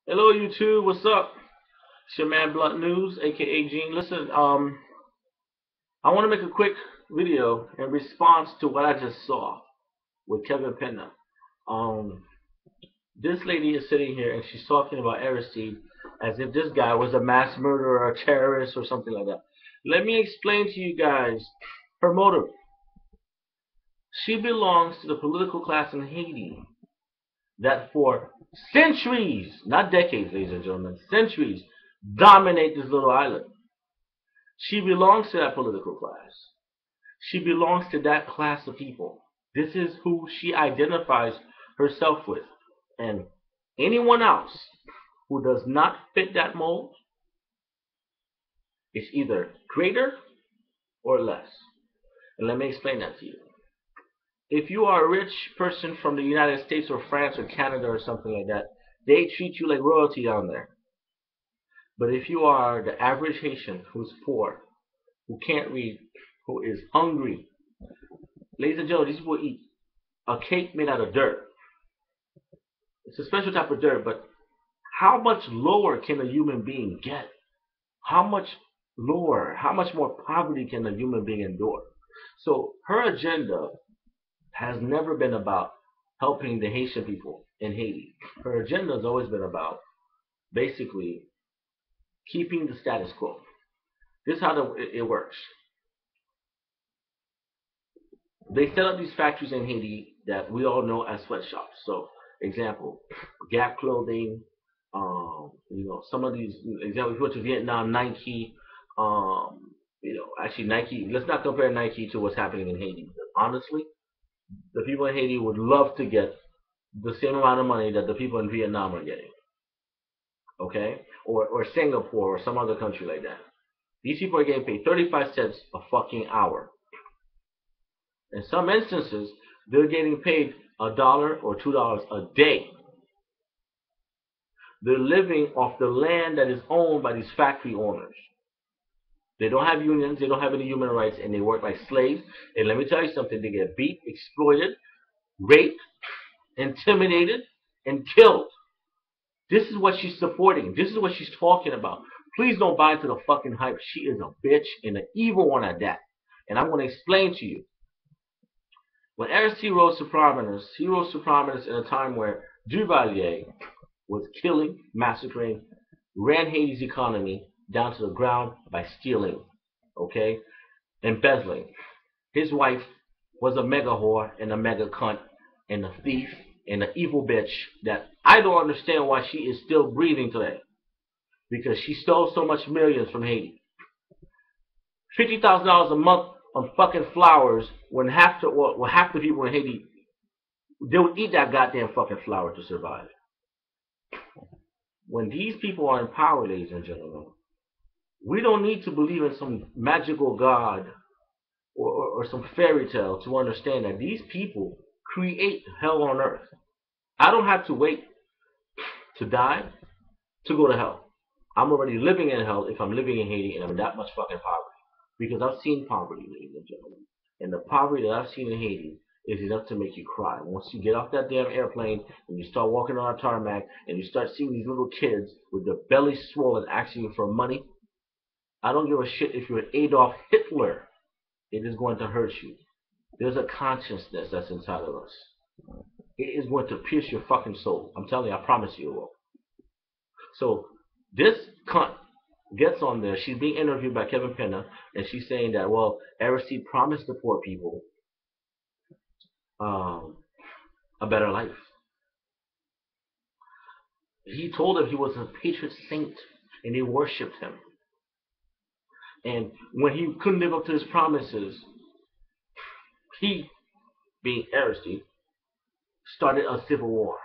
Hello YouTube, what's up? It's your man Blunt News, aka Gene. Listen, I want to make a quick video in response to what I just saw with Kevin Penna. Um, this lady is sitting here and she's talking about Aristide as if this guy was a mass murderer, a terrorist, or something like that. Let me explain to you guys her motive. She belongs to the political class in Haiti that for centuries, not decades, ladies and gentlemen, centuries, dominate this little island. She belongs to that political class. She belongs to that class of people. This is who she identifies herself with. And anyone else who does not fit that mold is either greater or less. And let me explain that to you. If you are a rich person from the United States or France or Canada or something like that, they treat you like royalty down there. But if you are the average Haitian who's poor, who can't read, who is hungry, ladies and gentlemen, these people eat a cake made out of dirt. It's a special type of dirt, but how much lower can a human being get? How much lower, how much more poverty can a human being endure? So her agenda has never been about helping the Haitian people in Haiti. Her agenda has always been about basically keeping the status quo. This is how it works. They set up these factories in Haiti that we all know as sweatshops. So, example, Gap clothing. Some of these examples. If you went to Vietnam, Nike. Actually Nike. Let's not compare Nike to what's happening in Haiti. Because honestly, the people in Haiti would love to get the same amount of money that the people in Vietnam are getting. Okay, or Singapore or some other country like that. These people are getting paid 35 cents a fucking hour. In some instances, they're getting paid $1 or $2 a day. They're living off the land that is owned by these factory owners. They don't have unions, they don't have any human rights, and they work like slaves. And let me tell you something, they get beat, exploited, raped, intimidated, and killed. This is what she's supporting. This is what she's talking about. Please don't buy into the fucking hype. She is a bitch and an evil one at that. And I'm going to explain to you. When Aristide rose to prominence, he rose to prominence in a time where Duvalier was killing, massacring, ran Haiti's economy down to the ground by stealing, okay, embezzling. His wife was a mega whore and a mega cunt and a thief and an evil bitch that I don't understand why she is still breathing today because she stole so much millions from Haiti. $50,000 a month on fucking flowers when half the people in Haiti they would eat that goddamn fucking flower to survive. When these people are in power, ladies and gentlemen, we don't need to believe in some magical god or some fairy tale to understand that these people create hell on earth. I don't have to wait to die to go to hell. I'm already living in hell if I'm living in Haiti and I'm that much fucking poverty. Because I've seen poverty, ladies and gentlemen. And the poverty that I've seen in Haiti is enough to make you cry. Once you get off that damn airplane and you start walking on a tarmac and you start seeing these little kids with their belly swollen asking you for money, I don't give a shit if you're Adolf Hitler. It is going to hurt you. There's a consciousness that's inside of us. It is going to pierce your fucking soul. I'm telling you, I promise you it will. So this cunt gets on there. She's being interviewed by Kevin Penna, and she's saying that, well, Aristide promised the poor people um, a better life. He told them he was a patron saint, and they worshipped him. And when he couldn't live up to his promises, he, being Aristide, started a civil war.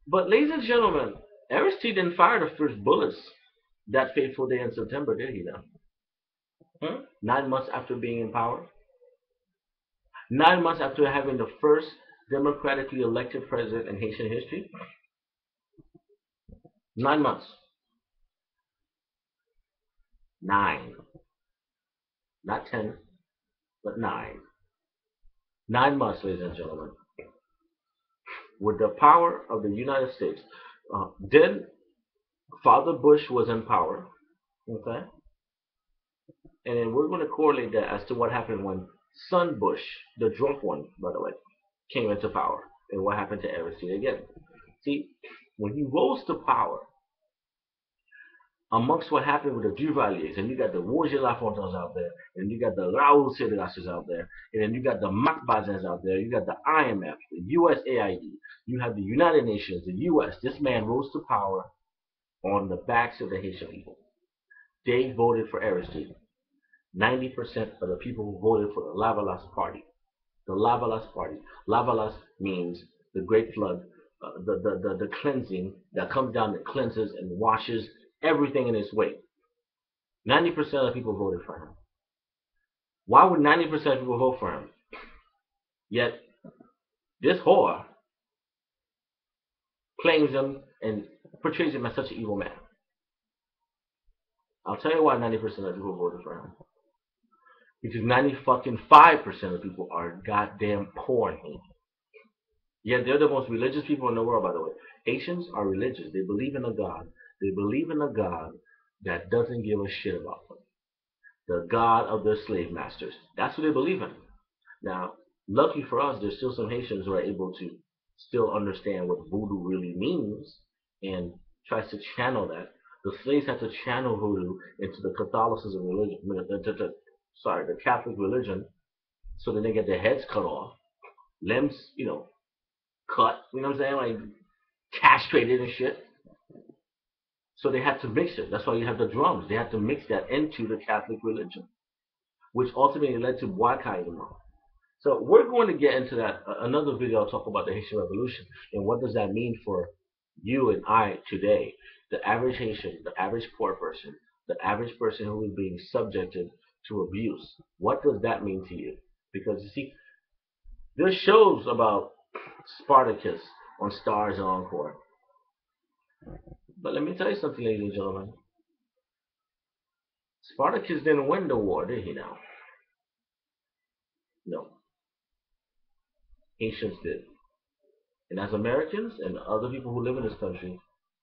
But, ladies and gentlemen, Aristide didn't fire the first bullets that fateful day in September, did he now? 9 months after being in power? 9 months after having the first democratically elected president in Haitian history? 9 months. Nine. Not 10, but nine. 9 months, ladies and gentlemen. with the power of the United States. Then Father Bush was in power, okay, and then we're going to correlate that as to what happened when Son Bush, the drunk one, by the way, came into power, and what happened to Aristide again. See, when he rose to power, amongst what happened with the Duvaliers, and you got the Roger Lafontaine's out there, and you got the Raoul Cédras out there, and then you got the Marc Bazins out there, you got the IMF, the USAID, you have the United Nations, the US. This man rose to power on the backs of the Haitian people. They voted for Aristide. 90% of the people who voted for the Lavalas party. The Lavalas party. Lavalas means the great flood, the cleansing that comes down that cleanses and washes everything in its way. 90% of the people voted for him. Why would 90% of people vote for him? Yet this whore claims him and portrays him as such an evil man. I'll tell you why 90% of people voted for him. Because 95% of people are goddamn poor in Haiti. Yet they're the most religious people in the world, by the way. Haitians are religious. They believe in a God. They believe in a God that doesn't give a shit about them. The God of their slave masters. That's what they believe in. Now, lucky for us, there's still some Haitians who are able to still understand what voodoo really means and tries to channel that. The slaves had to channel voodoo into the Catholicism religion, the Catholic religion, so that they get their heads cut off, limbs, cut, you know what I'm saying, like castrated and shit. So they had to mix it. That's why you have the drums. They had to mix that into the Catholic religion, which ultimately led to boycotting them. So we're going to get into that. Another video, I'll talk about the Haitian Revolution and what does that mean for you and I today. The average Haitian, the average poor person, the average person who is being subjected to abuse. What does that mean to you? Because you see, there's shows about Spartacus on Stars and Encore. But let me tell you something, ladies and gentlemen. Spartacus didn't win the war, did he now? No. Haitians did. And as Americans and other people who live in this country,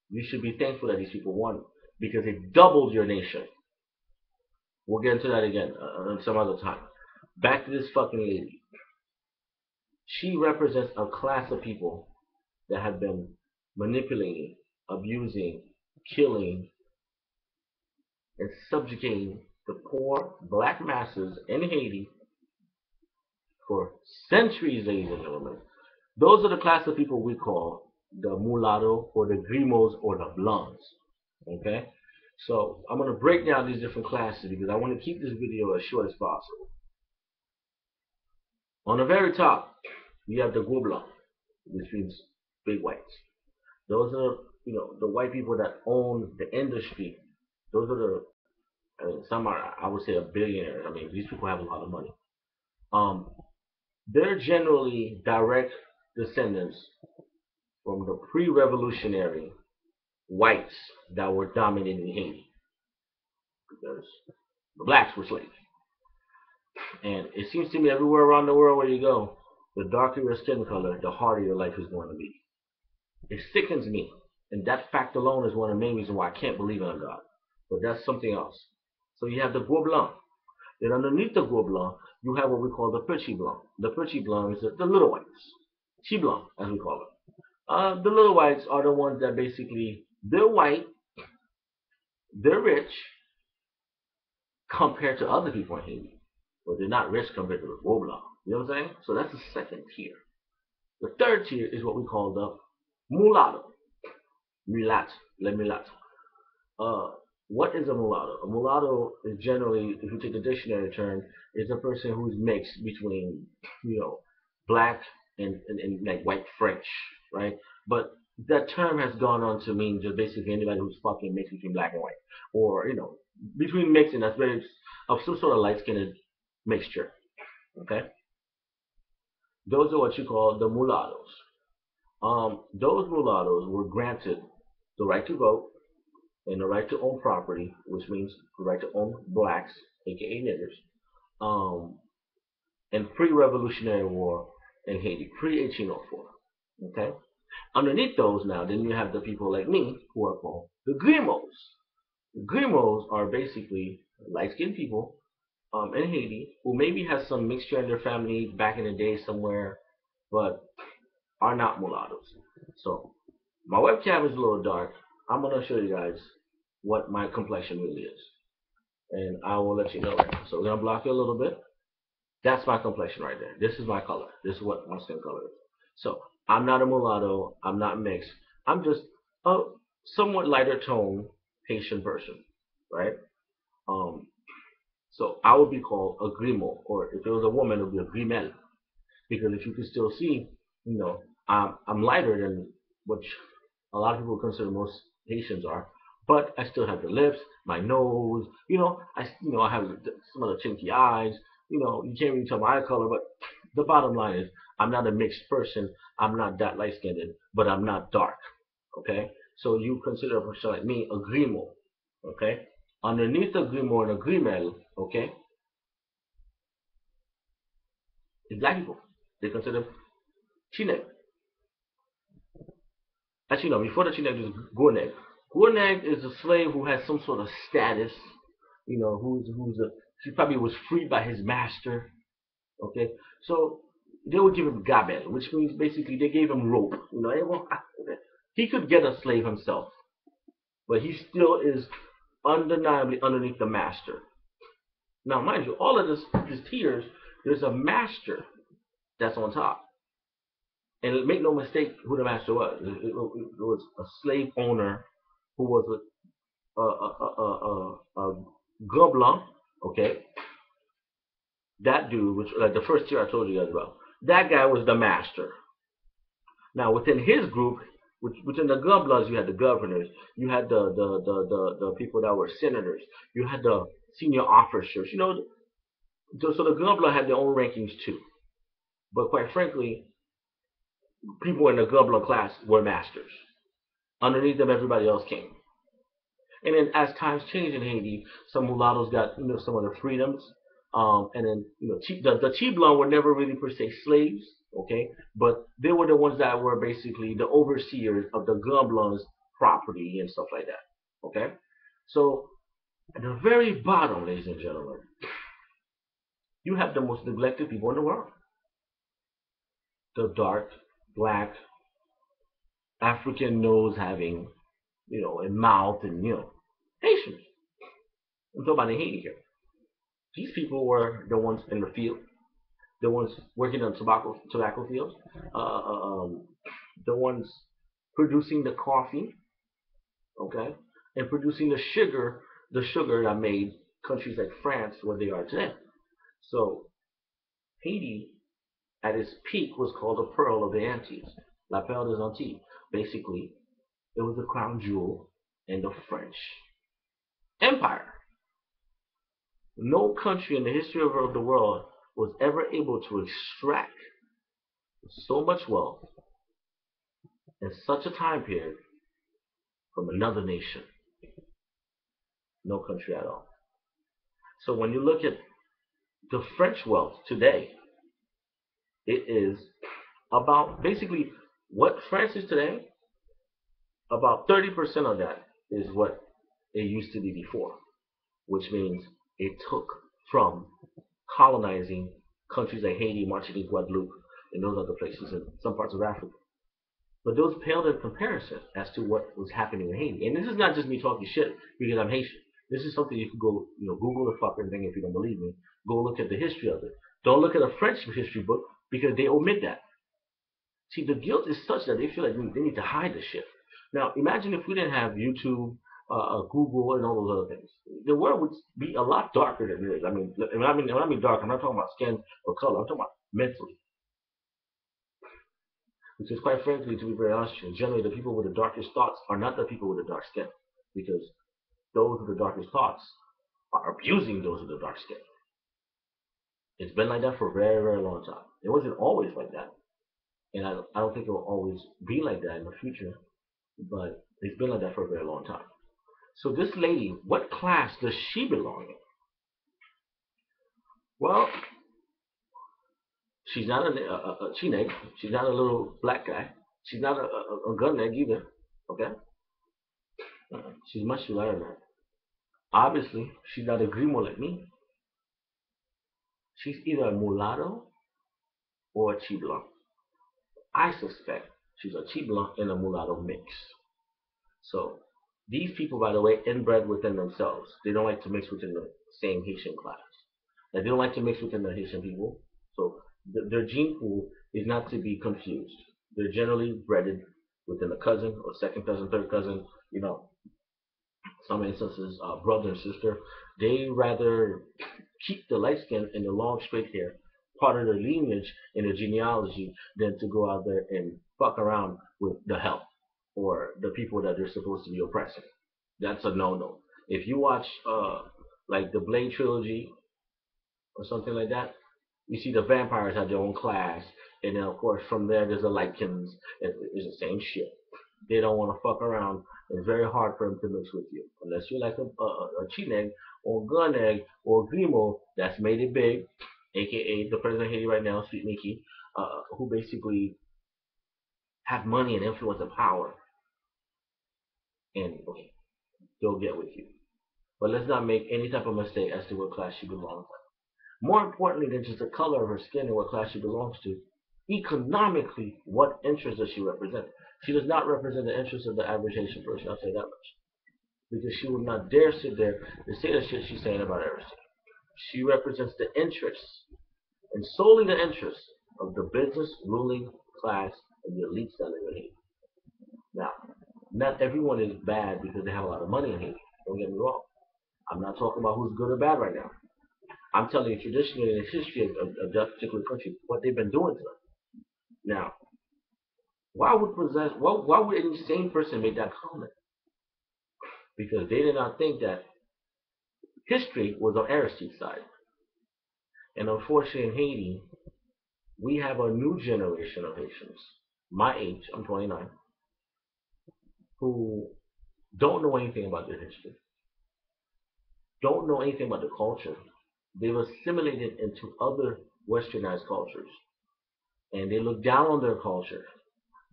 you should be thankful that these people won because it doubled your nation. We'll get into that again some other time. Back to this fucking lady. She represents a class of people that have been manipulating, abusing, killing, and subjugating the poor black masses in Haiti for centuries, ladies and gentlemen. Those are the class of people we call the mulatto or the grimos or the blondes. Okay? So I'm going to break down these different classes because I want to keep this video as short as possible. On the very top, you have the gros blanc, which means big whites. Those are, the white people that own the industry. Those are some are, I would say, a billionaire. I mean, these people have a lot of money. They're generally direct descendants from the pre-revolutionary whites that were dominating Haiti because the blacks were slaves. And it seems to me everywhere around the world where you go, the darker your skin color, the harder your life is going to be. It sickens me. And that fact alone is one of the main reasons why I can't believe in a God. But that's something else. So you have the gros blanc. Then underneath the gros blanc, you have what we call the petit blanc. The petit blanc is the little whites. Petit blanc, as we call it. The little whites are the ones that basically, they're white, they're rich, compared to other people in Haiti. But they're not rich compared to the gros blanc. You know what I'm saying? So that's the second tier. The third tier is what we call the mulatto. Mulat, le mulat. What is a mulatto? A mulatto is generally, if you take the dictionary term, is a person who's mixed between, black and like white French, right? But that term has gone on to mean just basically anybody who's fucking mixed between black and white, or between mixing, that's very of some sort of light-skinned mixture. Okay, those are what you call the mulattoes. Those mulattoes were granted the right to vote and the right to own property, which means the right to own blacks, aka niggers, in pre-revolutionary war in Haiti, pre-1804. Okay, Underneath those now, then you have the people like me who are called the Grimos. The Grimos are basically light-skinned people in Haiti who maybe has some mixture in their family back in the day somewhere, but are not mulattoes. So my webcam is a little dark. I'm gonna show you guys what my complexion really is, and I will let you know right now. So we're gonna block it a little bit. That's my complexion right there. This is my color. This is what my skin color is. So I'm not a mulatto. I'm not mixed. I'm just a somewhat lighter tone Haitian person, right? Um, so I would be called a grimo, or if it was a woman, it would be a grimel. Because if you can still see, I'm lighter than what a lot of people consider most Haitians are, but I still have the lips, my nose, I have some of the chinky eyes. You can't really tell my eye color, but the bottom line is I'm not a mixed person. I'm not that light skinned, but I'm not dark. Okay, so you consider a person like me a grimo. Okay, underneath a grimo and a grimel, okay, is black people. They consider Chile. Actually, no, before the Chineg is Gourneg. Gourneg is a slave who has some sort of status, he probably was freed by his master. Okay, so they would give him gabel, which means basically they gave him rope. He could get a slave himself, but he still is undeniably underneath the master. Now, mind you, all of these tiers, there's a master that's on top. And make no mistake who the master was. It was a slave owner who was a gobelin, okay? That dude, which like the first tier I told you guys about, that guy was the master. Now within his group, within the gobelins, you had the governors, you had the people that were senators, you had the senior officers. So the gobelin had their own rankings too. But quite frankly, people in the gobelin class were masters. Underneath them, everybody else came. And then as times changed in Haiti, some mulattoes got some of their freedoms. And then the Chiblon were never really per se slaves, okay, but they were the ones that were basically the overseers of the Goblin's property and stuff like that, okay. So at the very bottom, ladies and gentlemen, you have the most neglected people in the world: the dark, black, African nose having, and mouth and Haitians. I'm talking about in Haiti here. These people were the ones in the field, the ones working on tobacco fields, the ones producing the coffee, okay, and producing the sugar that made countries like France what they are today. So Haiti, at its peak, was called the Pearl of the Antilles, La Perle des Antilles. Basically, it was the crown jewel in the French Empire. No country in the history of the world was ever able to extract so much wealth in such a time period from another nation. No country at all. So when you look at the French wealth today, it is about basically what France is today. About 30% of that is what it used to be before, which means it took from colonizing countries like Haiti, Martinique, Guadeloupe, and those other places in some parts of Africa. But those paled in comparison as to what was happening in Haiti. And this is not just me talking shit because I'm Haitian. This is something you can go, Google the fucking thing if you don't believe me. Go look at the history of it. Don't look at a French history book because they omit that. See, the guilt is such that they feel like they need to hide the shit. Now, imagine if we didn't have YouTube, Google, and all those other things. The world would be a lot darker than it is. I mean, when I mean dark, I'm not talking about skin or color. I'm talking about mentally. Because quite frankly, to be very honest, generally the people with the darkest thoughts are not the people with the dark skin. Because those with the darkest thoughts are abusing those with the dark skin. It's been like that for a very, very long time. It wasn't always like that. And I don't think it will always be like that in the future. But it's been like that for a very long time. So this lady, what class does she belong in? Well, she's not a Chineg. She's not a little black guy. She's not a gun egg either. Okay? She's much lighter than that. Obviously, she's not a grimo like me. She's either a mulatto or a chi blanc. I suspect she's a chi blanc and a mulatto mix. So these people, by the way, inbred within themselves. They don't like to mix within the same Haitian class. Like they don't like to mix within the Haitian people. So their gene pool is not to be confused. They're generally bred within a cousin or second cousin, third cousin. You know, some instances, brother and sister. They rather keep the light skin and the long straight hair part of their lineage and their genealogy than to go out there and fuck around with the help or the people that they're supposed to be oppressing. That's a no-no. If you watch like the Blade trilogy or something like that, you see the vampires have their own class, and then of course from there there's the Lycans. It's the same shit. They don't want to fuck around. It's very hard for them to mix with you unless you're like a chineg or gun egg or grimo that's made it big, aka the president of Haiti right now, Sweet Mickey, who basically have money and influence and power, and okay, they'll get with you. But let's not make any type of mistake as to what class she belongs to. More importantly than just the color of her skin and what class she belongs to, economically, what interest does she represent? She does not represent the interests of the average Haitian person, I'll say that much. Because she would not dare sit there and say the shit she's saying about Aristide. She represents the interests, and solely the interests, of the business ruling class and the elites that live in Haiti. Now, not everyone is bad because they have a lot of money in Haiti. Don't get me wrong. I'm not talking about who's good or bad right now. I'm telling you traditionally in the history of that particular country what they've been doing to them. Now, why would any sane person make that comment? Because they did not think that history was on Aristide's side. And unfortunately in Haiti, we have a new generation of Haitians, my age, I'm 29, who don't know anything about their history, don't know anything about the culture. They've assimilated into other westernized cultures, and they look down on their culture.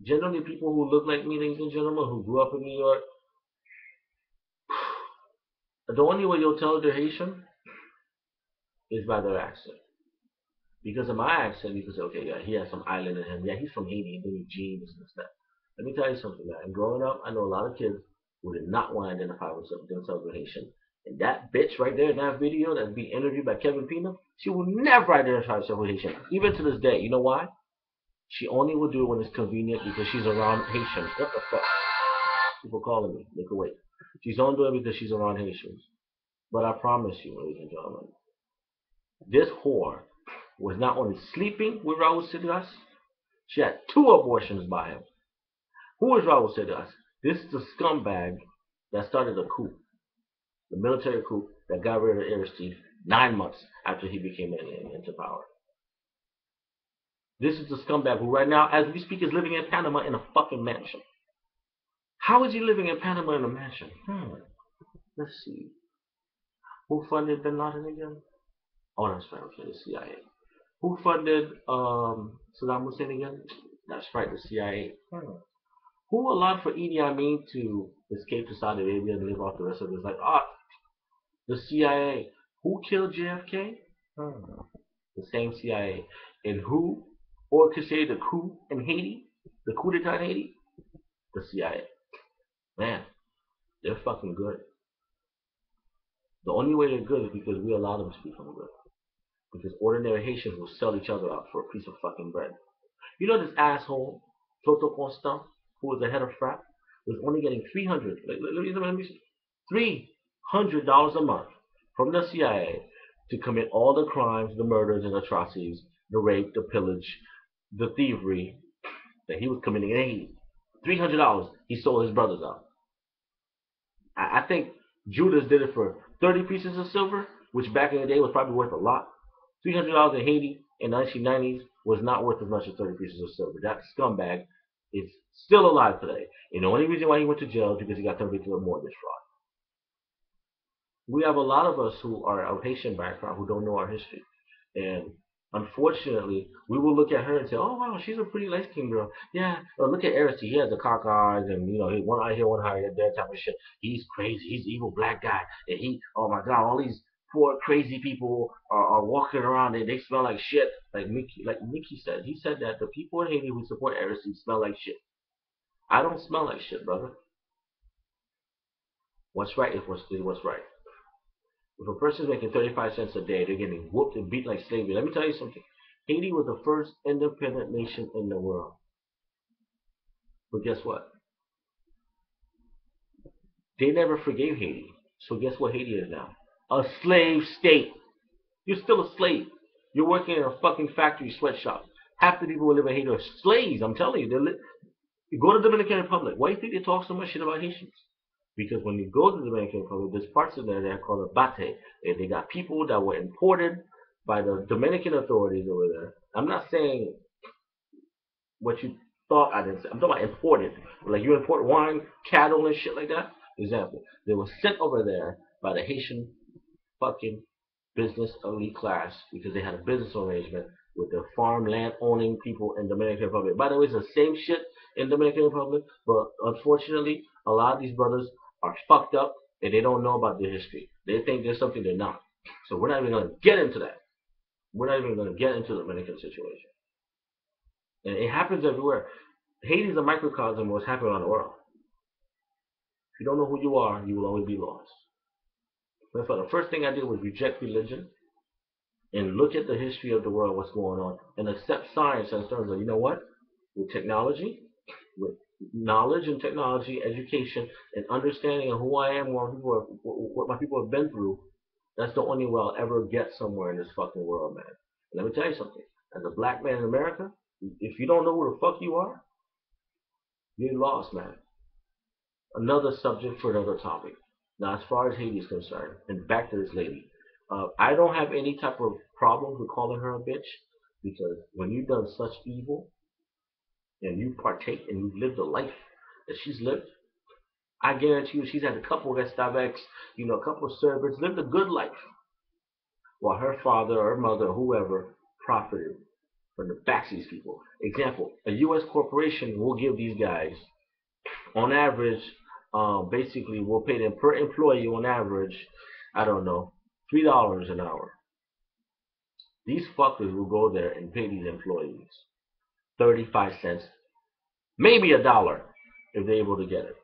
Generally, people who look like me, ladies and gentlemen, who grew up in New York, the only way you'll tell they're Haitian is by their accent. Because of my accent, you can say, okay, yeah, he has some island in him. Yeah, he's from Haiti, and then genes and stuff. Let me tell you something, man. Growing up, I know a lot of kids who did not want to identify with themselves as Haitian. And that bitch right there in that video that's being interviewed by Kevin Pina, she will never identify herself as Haitian. Even to this day. You know why? She only will do it when it's convenient because she's around Haitians. What the fuck? People calling me. Make her wait. She's only doing it because she's around Haitians. But I promise you, ladies and gentlemen, this whore was not only sleeping with Raul Sidiras, she had 2 abortions by him. Who is Raul Sidiras? This is the scumbag that started a coup, the military coup that got rid of Aristide 9 months after he became into power. This is the scumbag who right now, as we speak, is living in Panama in a fucking mansion. How is he living in Panama in a mansion? Let's see. Who funded Bin Laden again? Oh, that's right. Okay, the CIA. Who funded Saddam Hussein again? That's right, the CIA. Who allowed for Idi Amin to escape to Saudi Arabia and live off the rest of his life? The CIA. Who killed JFK? The same CIA. And who orchestrated the coup in Haiti? The coup d'etat in Haiti? The CIA. Man, they're fucking good. The only way they're good is because we allow them to become good. Because ordinary Haitians will sell each other out for a piece of fucking bread. You know this asshole, Toto Constant, who was the head of FRAP, was only getting $300 a month from the CIA to commit all the crimes, the murders and atrocities, the rape, the pillage, the thievery that he was committing in Haiti. $300 he sold his brothers out. I think Judas did it for 30 pieces of silver, which back in the day was probably worth a lot. $300 in Haiti in the 1990s was not worth as much as 30 pieces of silver. That scumbag is still alive today. And the only reason why he went to jail is because he got convicted of mortgage fraud. We have a lot of us who are of Haitian background who don't know our history. And Unfortunately, we will look at her and say, "Oh wow, she's a pretty light skinned girl." Yeah, or look at Aristide. He has the cock eyes, and he one eye here, one eye there, type of shit. He's crazy. He's an evil black guy, and oh my god, all these poor crazy people are walking around and they smell like shit. Mickey said. He said that the people in Haiti who support Aristide smell like shit. I don't smell like shit, brother. What's right is what's right. If a person's making 35 cents a day, they're getting whooped and beat like slavery. Let me tell you something. Haiti was the first independent nation in the world. But guess what? They never forgave Haiti. So guess what Haiti is now? A slave state. You're still a slave. You're working in a fucking factory sweatshop. Half the people who live in Haiti are slaves. I'm telling you. You go to the Dominican Republic. Why do you think they talk so much shit about Haitians? Because when you go to the Dominican Republic, there's parts of there that are called a bate. And they got people that were imported by the Dominican authorities over there. I'm not saying what you thought I didn't say. I'm talking about imported. Like you import wine, cattle, and shit like that. Example. They were sent over there by the Haitian fucking business elite class because they had a business arrangement with the farmland owning people in Dominican Republic. By the way, it's the same shit in Dominican Republic, but unfortunately, a lot of these brothers are fucked up and they don't know about their history. They think there's something they're not. So we're not even going to get into that. We're not even going to get into the Dominican situation. And it happens everywhere. Haiti's a microcosm of what's happening around the world. If you don't know who you are, you will always be lost. That's why the first thing I did was reject religion and look at the history of the world, what's going on, and accept science in terms of, you know what, with technology, with knowledge and technology, education, and understanding of who I am, what my people have been through, that's the only way I'll ever get somewhere in this fucking world, man. And let me tell you something. As a black man in America, if you don't know who the fuck you are, you're lost, man. Another subject for another topic. Now, as far as Haiti is concerned, and back to this lady, I don't have any type of problem with calling her a bitch because when you've done such evil and you partake and you've lived a life that she's lived, I guarantee you she's had a couple of restavex, a couple of servants, lived a good life, while her father or her mother or whoever profited from the backs of these people. Example: a U.S. corporation will give these guys, on average, basically, we'll pay them per employee on average, I don't know, $3 an hour. These fuckers will go there and pay these employees 35 cents, maybe $1 if they're able to get it,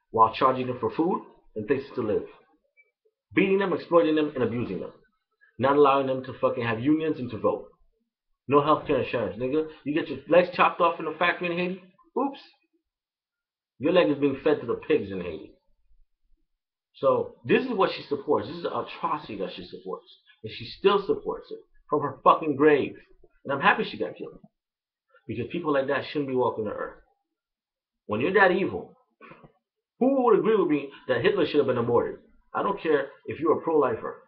while charging them for food and places to live, beating them, exploiting them, and abusing them, not allowing them to fucking have unions and to vote. No healthcare insurance, nigga. You get your legs chopped off in a factory in Haiti? Oops. Your leg is being fed to the pigs in Haiti. So this is what she supports. This is an atrocity that she supports. And she still supports it from her fucking grave. And I'm happy she got killed. Because people like that shouldn't be walking the earth. When you're that evil, who would agree with me that Hitler should have been aborted? I don't care if you're a pro-lifer.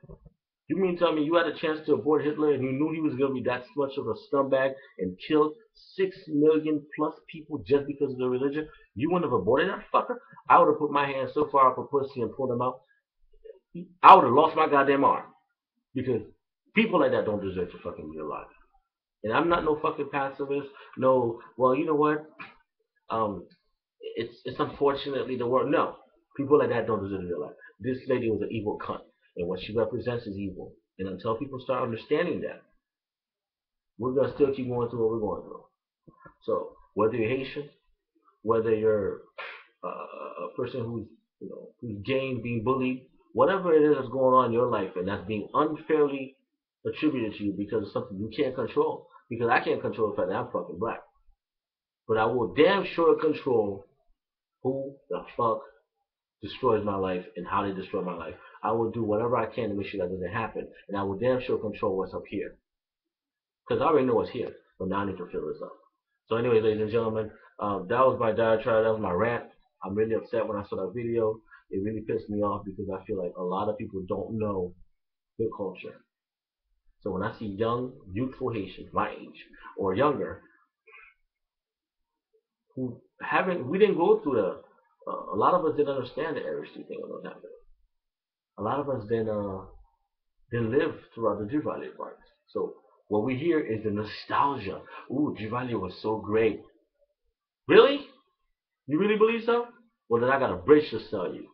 You mean tell me you had a chance to abort Hitler and you knew he was going to be that much of a scumbag and killed 6 million plus people just because of their religion? You wouldn't have aborted that fucker? I would have put my hand so far up a pussy and pulled him out. I would have lost my goddamn arm. Because people like that don't deserve to fucking be alive. And I'm not no fucking pacifist. No, well, you know what? It's unfortunately the word. No, people like that don't deserve to be alive. This lady was an evil cunt. And what she represents is evil. And until people start understanding that, we're going to still keep going through what we're going through. So, whether you're Haitian, whether you're a person who's gay, being bullied, whatever it is that's going on in your life and that's being unfairly attributed to you because of something you can't control. Because I can't control the fact that I'm fucking black. But I will damn sure control who the fuck destroys my life and how they destroy my life. I will do whatever I can to make sure that doesn't happen. And I will damn sure control what's up here. Because I already know what's here. But now I need to fill this up. So anyway, ladies and gentlemen, that was my diatribe. That was my rant. I'm really upset when I saw that video. It really pissed me off because I feel like a lot of people don't know their culture. So when I see young, youthful Haitians, my age, or younger, we didn't go through a lot of us didn't understand the Aristide thing that was happening. A lot of us didn't than live throughout the Duvalier part. So what we hear is the nostalgia. Ooh, Duvalier was so great. Really? You really believe so? Well, then I got a bridge to sell you.